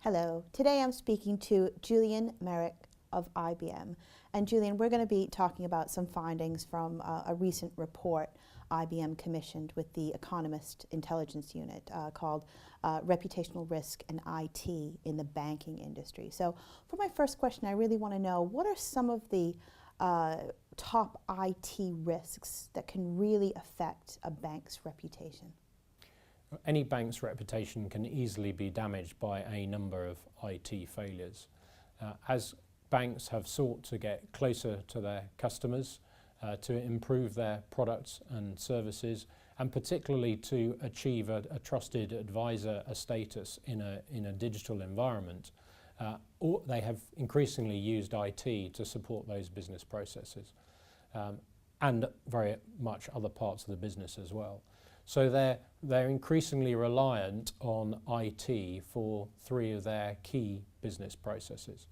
Hello, today I'm speaking to Julian Meyrick of IBM. And Julian, we're going to be talking about some findings from a recent report IBM commissioned with the Economist Intelligence Unit called Reputational Risk and IT in the Banking Industry. So for my first question, I really want to know, what are some of the top IT risks that can really affect a bank's reputation? Any bank's reputation can easily be damaged by a number of IT failures. As banks have sought to get closer to their customers, to improve their products and services, and particularly to achieve a trusted advisor status in a digital environment, they have increasingly used IT to support those business processes, and very much other parts of the business as well. So they're increasingly reliant on IT for three of their key business processes.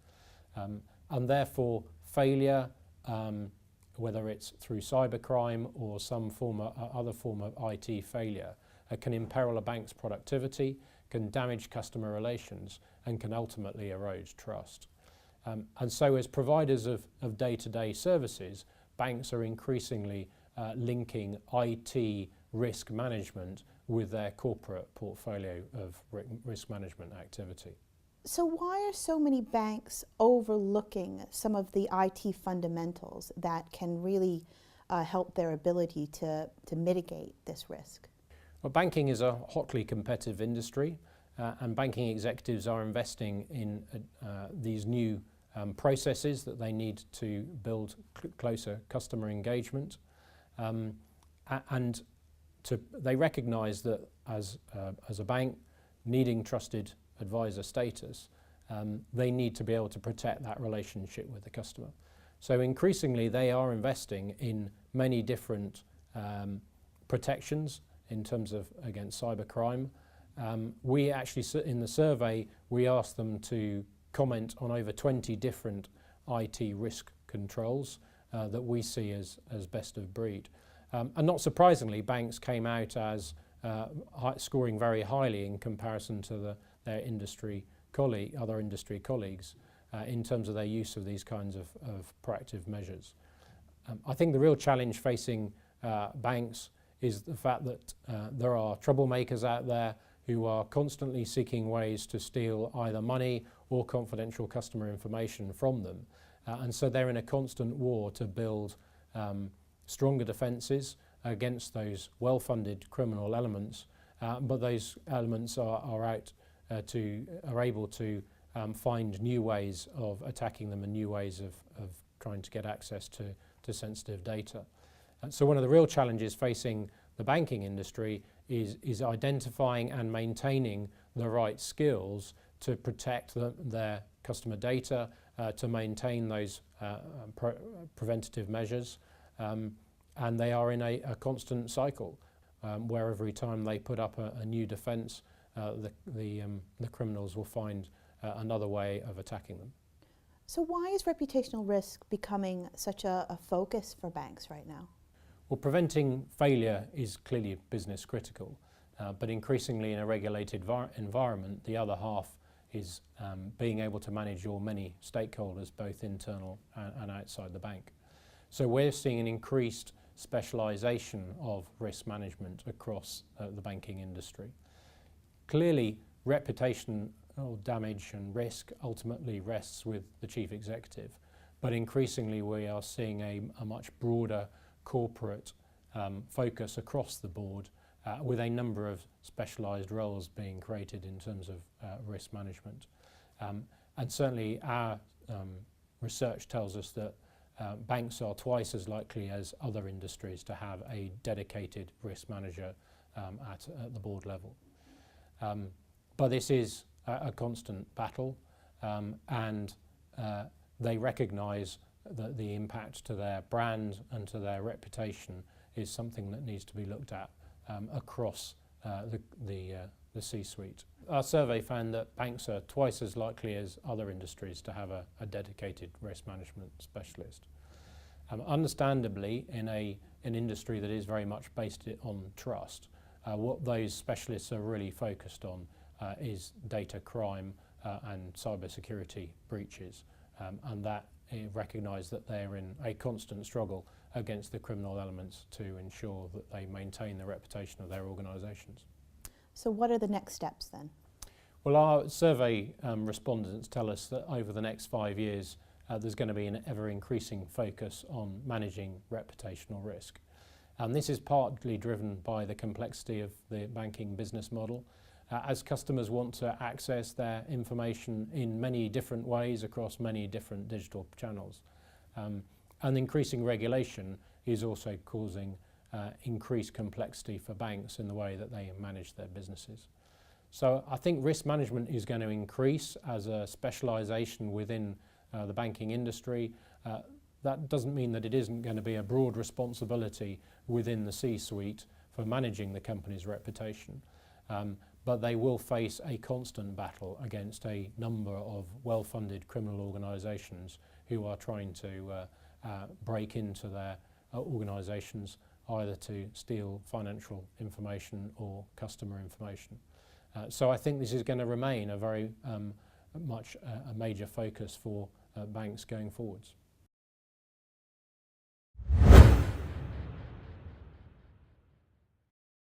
And therefore failure, whether it's through cybercrime or some other form of IT failure, can imperil a bank's productivity, can damage customer relations, and can ultimately erode trust. And so as providers of day-to-day services, banks are increasingly linking IT risk management with their corporate portfolio of risk management activity. So why are so many banks overlooking some of the IT fundamentals that can really help their ability to mitigate this risk? Well, banking is a hotly competitive industry, and banking executives are investing in these new processes that they need to build closer customer engagement. They recognise that as a bank needing trusted advisor status, they need to be able to protect that relationship with the customer. So increasingly they are investing in many different protections in terms of against cybercrime. We actually, in the survey, we asked them to comment on over 20 different IT risk controls that we see as best of breed. And not surprisingly, banks came out as scoring very highly in comparison to their other industry colleagues in terms of their use of these kinds of proactive measures. I think the real challenge facing banks is the fact that there are troublemakers out there who are constantly seeking ways to steal either money or confidential customer information from them. And so they're in a constant war to build stronger defences against those well-funded criminal elements, but those elements are able to find new ways of attacking them and new ways of trying to get access to sensitive data. And so one of the real challenges facing the banking industry is identifying and maintaining the right skills to protect their customer data, to maintain those preventative measures. And they are in a constant cycle where every time they put up a new defence, the criminals will find another way of attacking them. So why is reputational risk becoming such a focus for banks right now? Well, preventing failure is clearly business critical, but increasingly in a regulated environment, the other half is being able to manage your many stakeholders, both internal and outside the bank. So we're seeing an increased specialisation of risk management across the banking industry. Clearly, reputational damage and risk ultimately rests with the chief executive, but increasingly we are seeing a much broader corporate focus across the board with a number of specialised roles being created in terms of risk management. And certainly our research tells us that banks are twice as likely as other industries to have a dedicated risk manager at the board level. But this is a constant battle, and they recognise that the impact to their brand and to their reputation is something that needs to be looked at across the C-suite. Our survey found that banks are twice as likely as other industries to have a dedicated risk management specialist. Understandably, in an industry that is very much based on trust, what those specialists are really focused on is data crime and cybersecurity breaches, and that recognise that they're in a constant struggle against the criminal elements to ensure that they maintain the reputation of their organisations. So what are the next steps then? Well, our survey respondents tell us that over the next 5 years there's going to be an ever-increasing focus on managing reputational risk. And this is partly driven by the complexity of the banking business model. As customers want to access their information in many different ways across many different digital channels. And increasing regulation is also causing increased complexity for banks in the way that they manage their businesses. So I think risk management is going to increase as a specialisation within the banking industry. That doesn't mean that it isn't going to be a broad responsibility within the C-suite for managing the company's reputation. But they will face a constant battle against a number of well-funded criminal organisations who are trying to break into their organisations either to steal financial information or customer information. So I think this is going to remain a very much a major focus for banks going forwards.